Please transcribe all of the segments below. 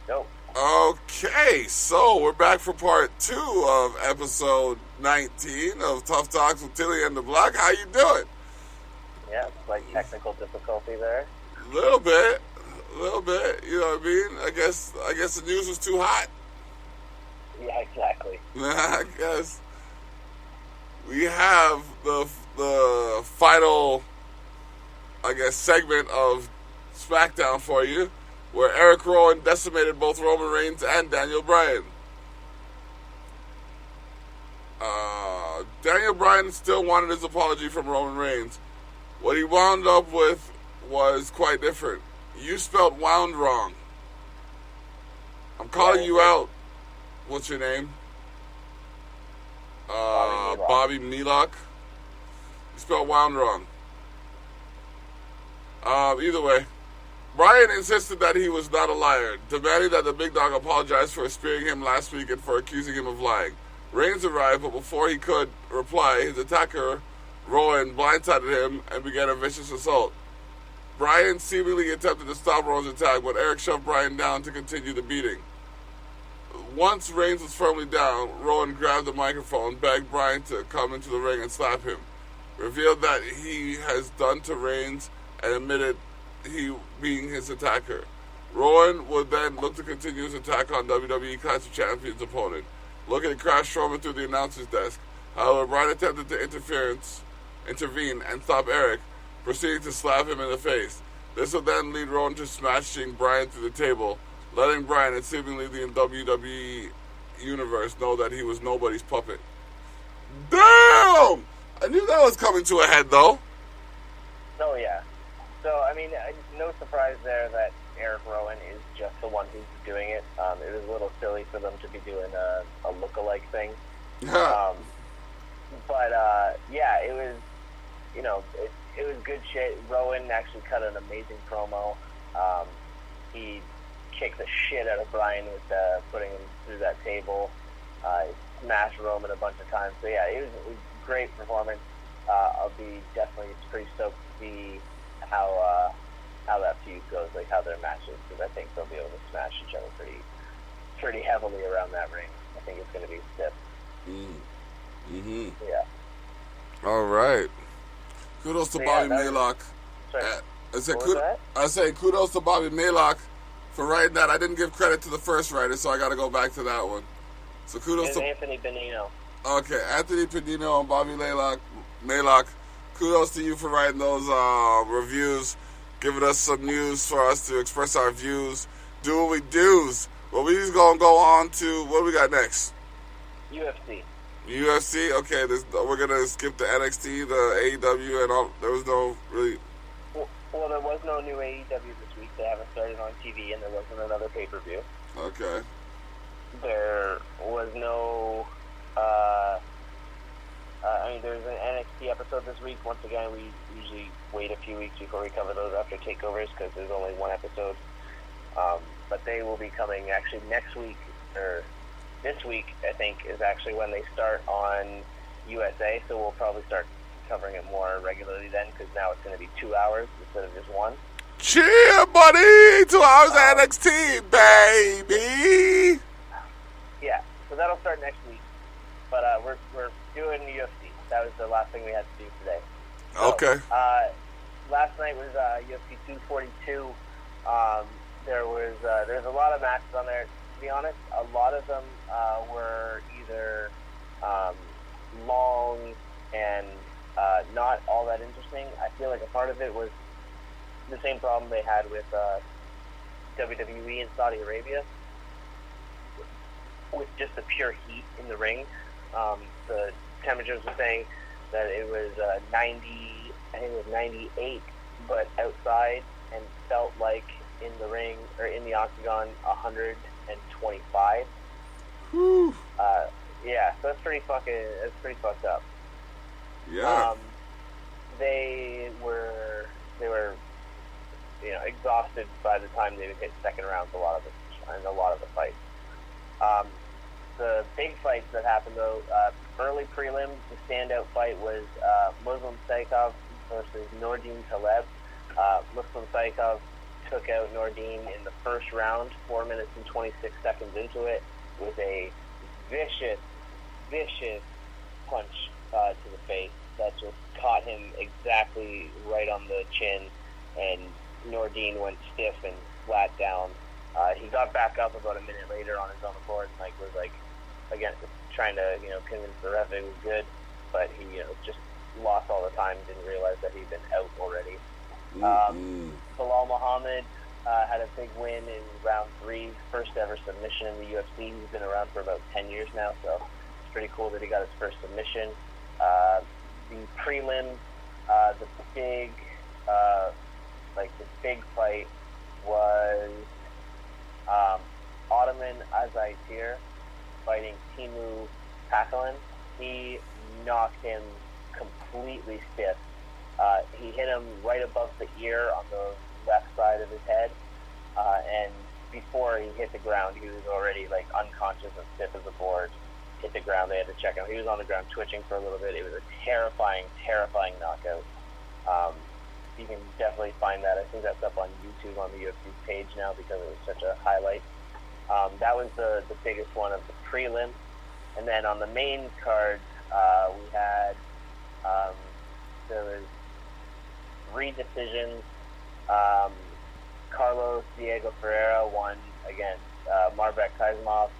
Nope. Okay, so we're back for part 2 of episode 19 of Tough Talks with Thili and Dablock. How you doing? Yeah, slight technical difficulty there. A little bit. You know what I mean? I guess the news was too hot. Yeah, exactly. I guess we have the final, segment of SmackDown for you, where Eric Rowan decimated both Roman Reigns and Daniel Bryan. Daniel Bryan still wanted his apology from Roman Reigns. What he wound up with was quite different. You spelled wound wrong. I'm calling you out. What's your name? Bobby Meelock. You spelled wound wrong. Either way, Bryan insisted that he was not a liar, demanding that the big dog apologize for spearing him last week and for accusing him of lying. Reigns arrived, but before he could reply, his attacker, Rowan, blindsided him and began a vicious assault. Bryan seemingly attempted to stop Rowan's attack, but Eric shoved Bryan down to continue the beating. Once Reigns was firmly down, Rowan grabbed the microphone, begged Bryan to come into the ring and slap him, revealed that he has done to Reigns, and admitted he being his attacker. Rowan would then look to continue his attack on WWE Clash of Champions opponent, looking to crash Roman through the announcer's desk. However, Bryan attempted to intervene and stop Eric, proceeding to slap him in the face. This would then lead Rowan to smashing Bryan through the table, letting Bryan and seemingly the WWE universe know that he was nobody's puppet. Damn! I knew that was coming to a head, though. Oh, yeah. So, I mean, no surprise there that Eric Rowan is just the one who's doing it. It was a little silly for them to be doing a look-alike thing. Yeah, it was, it was good shit. Rowan actually cut an amazing promo. He kicked the shit out of Bryan with putting him through that table. Smashed Roman a bunch of times. So, yeah, it was a great performance. I'll be definitely pretty stoked to see how that feud goes, like how their matches, because I think they'll be able to smash each other pretty heavily around that ring. I think it's going to be stiff. Yeah. All right. Kudos to Bobby Meelock. I say kudos to Bobby Meelock for writing that. I didn't give credit to the first writer, so I got to go back to that one. So kudos to Anthony Benino. Okay, Anthony Benino and Bobby Meelock. Kudos to you for writing those reviews, giving us some news for us to express our views. Do what we do's. Well, we just gonna go on to what we got next. UFC. Okay, we're gonna skip the NXT, the AEW, and all. There was no really. Well, there was no new AEW this week. They haven't started on TV, and there wasn't another pay-per-view. Okay. There was no. There's an NXT episode this week. Once again, we usually wait a few weeks before we cover those after takeovers because there's only one episode. But they will be coming actually next week, or this week, I think, is actually when they start on USA. So we'll probably start covering it more regularly then, because now it's going to be 2 hours instead of just one. Cheer, buddy! 2 hours of NXT, baby! Yeah, so that'll start next week. But we're doing UFC. That was the last thing we had to do today. So, okay. Last night was UFC 242. There was a lot of matches on there. To be honest, a lot of them were either long and not all that interesting. I feel like a part of it was the same problem they had with WWE in Saudi Arabia, with just the pure heat in the ring. The temperatures were saying that it was 90, I think it was 98, but outside, and felt like in the ring, or in the octagon, 125. Whew. Yeah, so that's pretty fucked up. Yeah. They were exhausted by the time they would hit second rounds, a lot of the fights. The big fights that happened, though, early prelims, the standout fight was Muslim Saikov versus Nordin Taleb. Muslim Saikov took out Nordine in the first round, 4 minutes and 26 seconds into it, with a vicious punch to the face that just caught him exactly right on the chin, and Nordine went stiff and flat down. He got back up about a minute later on his own accord, and was again trying to convince the ref it was good, but he just lost all the time, didn't realize that he'd been out already. Bilal Muhammad had a big win in round 3, first ever submission in the UFC. He's been around for about 10 years now, so it's pretty cool that he got his first submission. The prelim, the big fight was Ottoman Azaitir fighting Timu Pakalin. He knocked him completely stiff. He hit him right above the ear on the left side of his head, and before he hit the ground, he was already unconscious and stiff as a board. Hit the ground, they had to check him. He was on the ground twitching for a little bit. It was a terrifying knockout. You can definitely find that. I think that's up on YouTube on the UFC page now because it was such a highlight. That was the biggest one of the prelim. And then on the main card, we had there was 3 decisions. Carlos Diego Ferreira won against Marbek Kazimov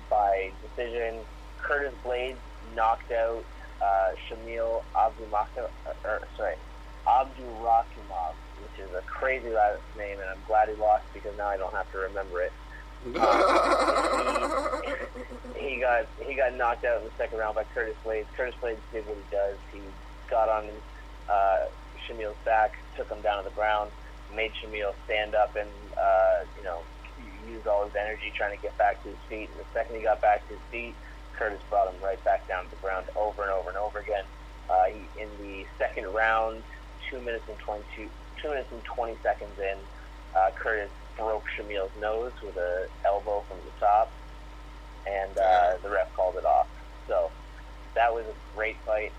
by decision. Curtis Blades knocked out Shamil Abdurakhimov, which is a crazy last name, and I'm glad he lost because now I don't have to remember it. He got knocked out in the second round by Curtis Blades. Curtis Blades did what he does. He got on Shamil's back, took him down to the ground, made Shamil stand up and use all his energy trying to get back to his feet. And the second he got back to his feet, Curtis brought him right back down to the ground over and over and over again. In the second round, 2 minutes and 20 seconds in, Curtis broke Shamil's nose with an elbow from the top, and the ref called it off. So that was a great fight.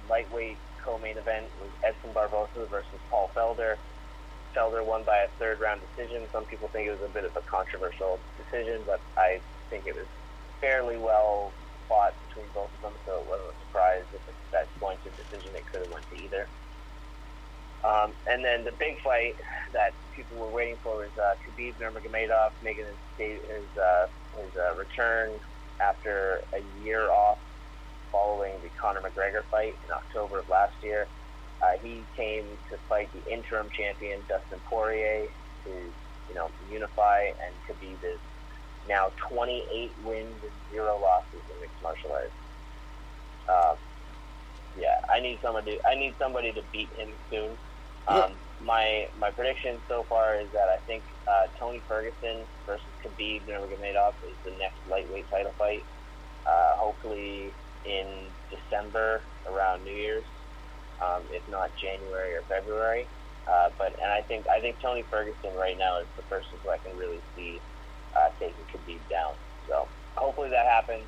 Lightweight co-main event was Edson Barbosa versus Paul Felder. Felder won by a third-round decision. Some people think it was a bit of a controversial decision, but I think it was fairly well fought between both of them, so it wasn't a surprise if that's going to decision. It could have went to either. And then the big fight that people were waiting for was Khabib Nurmagomedov making his return after a year off following the Conor McGregor fight in October of last year. He came to fight the interim champion Dustin Poirier to unify, and Khabib is now 28 wins and 0 losses in mixed martial arts. I need somebody to beat him soon. My prediction so far is that I think Tony Ferguson versus Khabib Nurmagomedov is the next lightweight title fight. Hopefully in December around New Year's, if not January or February. I think Tony Ferguson right now is the person who I can really see taking Khabib down. So hopefully that happens,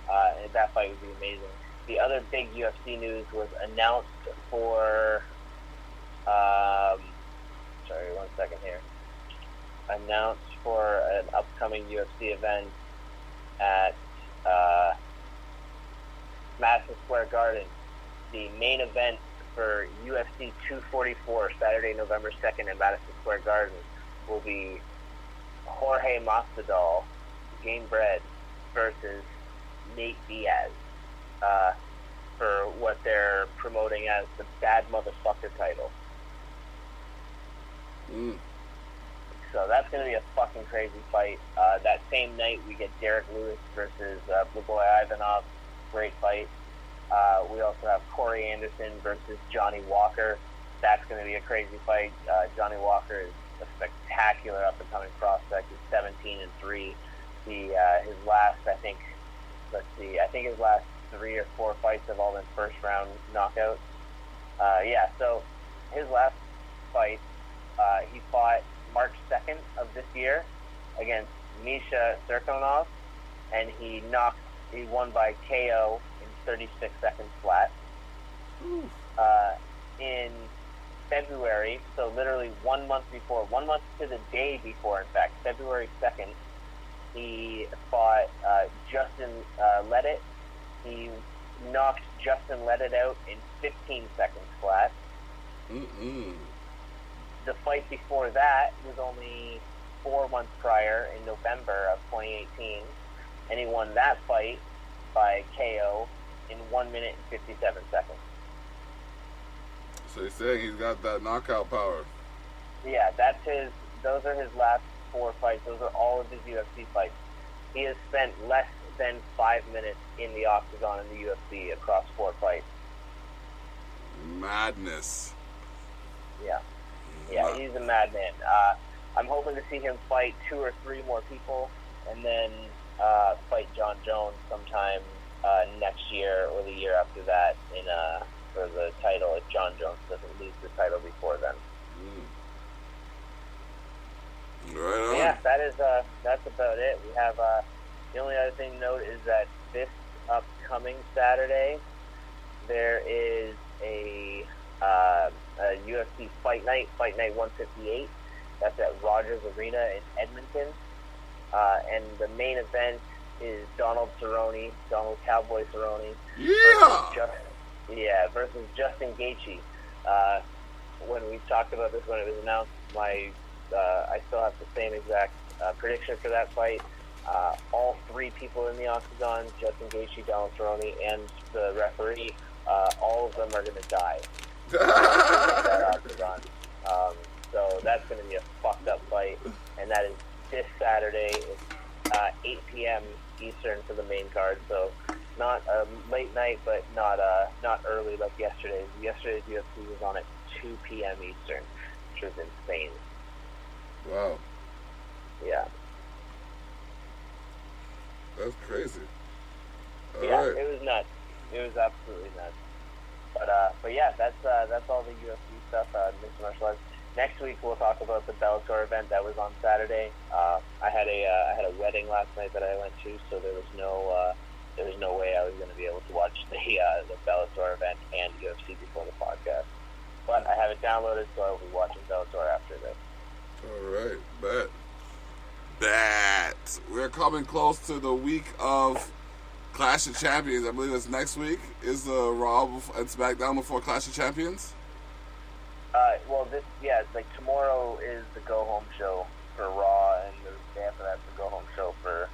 and that fight would be amazing. The other big UFC news was announced for. One second here. Announced for an upcoming UFC event at Madison Square Garden. The main event for UFC 244, Saturday, November 2nd in Madison Square Garden, will be Jorge Masvidal, Gamebred, versus Nate Diaz, for what they're promoting as the Bad Motherfucker title. So that's going to be a fucking crazy fight. That same night, we get Derek Lewis versus Blue Boy Ivanov. Great fight. We also have Corey Anderson versus Johnny Walker. That's going to be a crazy fight. Johnny Walker is a spectacular up-and-coming prospect. He's 17-3. His last, I think his last 3 or 4 fights have all been first-round knockouts. So his last fight, he fought March 2nd of this year against Misha Serkonov, and he won by KO in 36 seconds flat. In February, so literally 1 month before, 1 month to the day before, in fact, February 2nd, he fought Justin Leddit. He knocked Justin Leddit out in 15 seconds flat. The fight before that was only 4 months prior, in November of 2018, and he won that fight by KO in 1 minute and 57 seconds. So you're saying he's got that knockout power? Yeah, those are his last 4 fights. Those are all of his UFC fights. He has spent less than 5 minutes in the octagon in the UFC across 4 fights. Madness. Yeah, he's a madman. I'm hoping to see him fight 2 or 3 more people, and then fight John Jones sometime next year or the year after that for the title, if John Jones doesn't lose the title before then. Right on. Yeah, that's about it. We have the only other thing to note is that this upcoming Saturday there is a UFC Fight Night 158. That's at Rogers Arena in Edmonton, and the main event is Donald Cowboy Cerrone. Versus Justin Gaethje. When we talked about this, when it was announced, I still have the same exact prediction for that fight. All 3 people in the octagon, Justin Gaethje, Donald Cerrone, and the referee, all of them are going to die. That octagon. So that's going to be a fucked up fight, and that is this Saturday. It's 8 p.m. Eastern for the main card. So not a late night, but not early like yesterday's. Yesterday's UFC was on at 2 p.m. Eastern, which was insane. Wow. Yeah. That's crazy. All right. It was nuts. It was absolutely nuts. But yeah, that's all the UFC stuff. Mixed martial arts. Next week we'll talk about the Bellator event that was on Saturday. I had a wedding last night that I went to, so there was no way I was going to be able to watch the Bellator event and UFC before the podcast. But I have it downloaded, so I'll be watching Bellator after this. All right, bet. We're coming close to the week of Clash of Champions. I believe it's next week. Is the Raw and SmackDown before Clash of Champions? It's like tomorrow is the go-home show for Raw, and the day after that's the go-home show for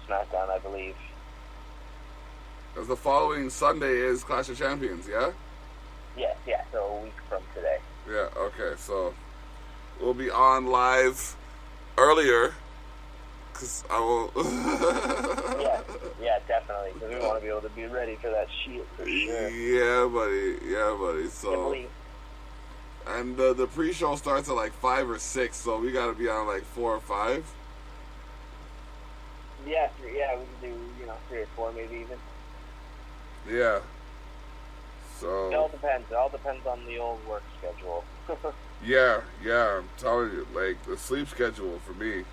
SmackDown, I believe. Because the following Sunday is Clash of Champions, yeah? Yeah, so a week from today. Yeah, okay, so we'll be on live earlier, because I will... yeah, definitely, because we want to be able to be ready for that shit for sure. Yeah, buddy, so... And the pre-show starts at like 5 or 6, so we got to be on like 4 or 5. Yeah, we can do 3 or 4 maybe even. Yeah. So. It all depends. It all depends on the old work schedule. yeah, I'm telling you, like the sleep schedule for me.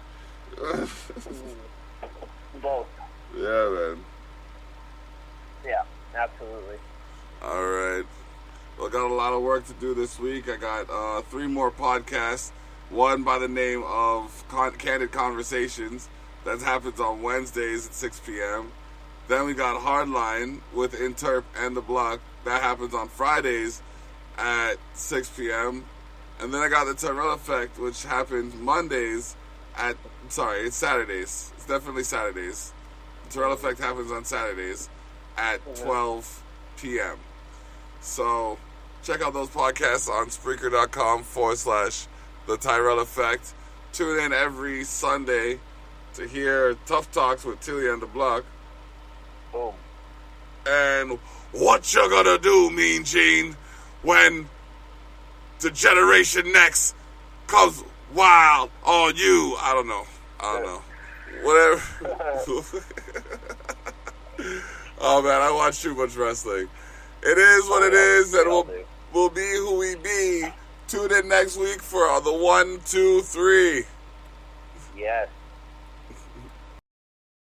Both. Yeah, man. Yeah, absolutely. All right. Well, I got a lot of work to do this week. I got 3 more podcasts. One by the name of Candid Conversations. That happens on Wednesdays at 6 p.m. Then we got Hardline with Interp and The Block. That happens on Fridays at 6 p.m. And then I got the Tyrell Effect, which happens Mondays it's Saturdays. It's definitely Saturdays. The Tyrell Effect happens on Saturdays at 12 p.m. So check out those podcasts on Spreaker.com/The Tyrell Effect. Tune in every Sunday to hear Tough Talks with Thili and The Block. Boom. And what you gonna do, Mean Gene, when the Generation Next comes wild on you? I don't know. Whatever. Oh, man, I watch too much wrestling. It is what it is, and we'll be who we be. Tune in next week for the 1, 2, 3. Yes.